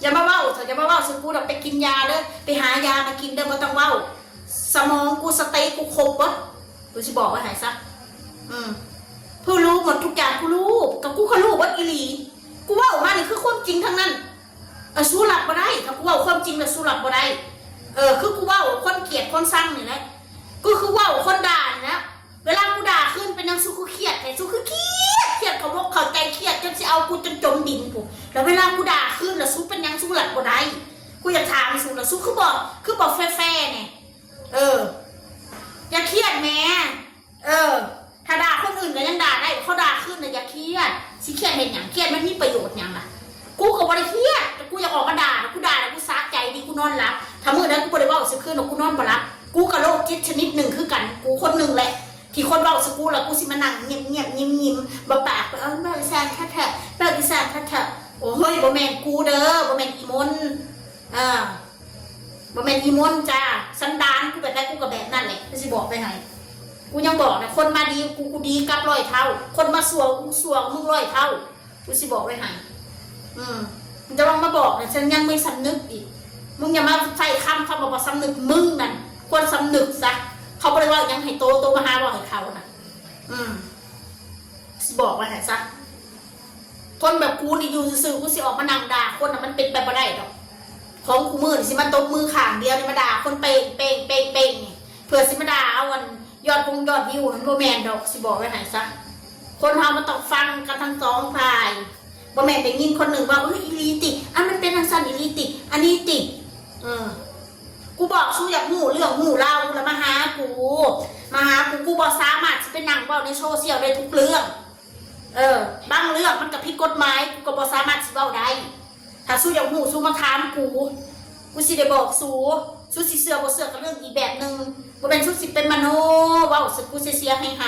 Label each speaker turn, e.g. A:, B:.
A: จะมาเว้าจะมาเว้าสกูดอกไปกินยาเด้อไปหายามากินเด้อบ่ต้องเว้าสมองกูสเต็กกูครบบ่กูสิบอกว่าหายซะผู้รู้หมดทุกอย่างกูรู้กับกูก็รู้ว่าอีหลีกูว่าออกมานี่คือความจริงทั้งนั้นสู้หลับบ่ได้ถ้ากูว่าความจริงแล้วสู้หลับบ่ได้คือกูว่าคนเกลียดคนสั่งนี่แหละกูคือว่าคนด่านะเวลากูด่าขึ้นเป็นนางสู้กูเครียดแต่สู้คือเครียดเขาบอกเขาใจเครียดจนจะเอากูจนจมดินกูแล้วเวลากูด่าขึ้นแล้วสู้เป็นยังสู้หลับบ่ได้กูอยากถามสู้แล้วสู้คือบอกแฟ่ๆเนี่ยอย่าเครียดแม่ถ้าด่าคนอื่นก็ยังด่าได้เขาด่าขึ้นเลยอย่าเครียดสิเครียดเห็นอย่างเครียดมันมีประโยชน์อย่างล่ะกูก็บ่ได้เครียดแต่กูอยากออกมาด่ากูด่าแล้วกูซาใจดีกูนอนหลับถ้ามื้อนั้นกูบ่ได้เว้าสักคืนแล้วกูนอนบ่หลับกูกับโรคจิตชนิดหนึ่งคือกันกูคนหนึ่งแหละที่คนเว้าสักกูแล้วกูสิมานั่งเงียบยิ้มบ่ปากบ่อีสานแท้ๆบ่อีสานแท้ๆโอ้ยบ่แม่นกูเด้อบ่แม่นอีมนบ่แม่นอีมนจ้าสันดานกูแบบนั้นกูก็แบบนั่นแหละกูสิบอกไปให้กูยังบอกนะคนมาดีกูดีกับ100 เท่าคนมาสัวกูสัวมึง100 เท่ากูสิบอกไว้ให้มึงจะลองมาบอกนะฉันยังไม่สำนึกอีกมึงอย่ามาใส่คำบอกว่าสำนึกมึงนั่นควรสำนึกซะเขาบอกว่ายังให้โตมาหาบอกให้เขาน่ะสิบอกไว้ให้ซะคนแบบกูนี่อยู่ซื่อกูสิออกมานั่งด่าคนน่ะมันเป็นไปบ่ได้ดอกของกูมือสิมาตบมือข้างเดียวนี่มาด่าคนเป่งนี่เพื่อสิมาด่าเอาวันยอดวิวมันโบแมนดอกสิบอกไว้ให้ซะคนเรามันต้องฟังกันทั้งสองฝ่ายโบแมนได้ยินคนหนึ่งว่าอีลีติมันเป็นทางสั้นอีลีติอันนี้ติกูบอกสู้อยากหูเรื่องหูเล่าแล้วมาหากูบอกสามารถจะเป็นหนังบอกในโซเชียลได้ทุกเรื่องบางเรื่องมันกับผิดกฎหมายกูก็บอกสามารถจะเล่าได้ถ้าสู้อยากหูสู้มาถามกูสิได้บอกสู้สิเสือบ่เสือกับเรื่องอีกแบบหนึ่งบ่เป็นสู้สิเป็นมโนว่ากูเสียให้หา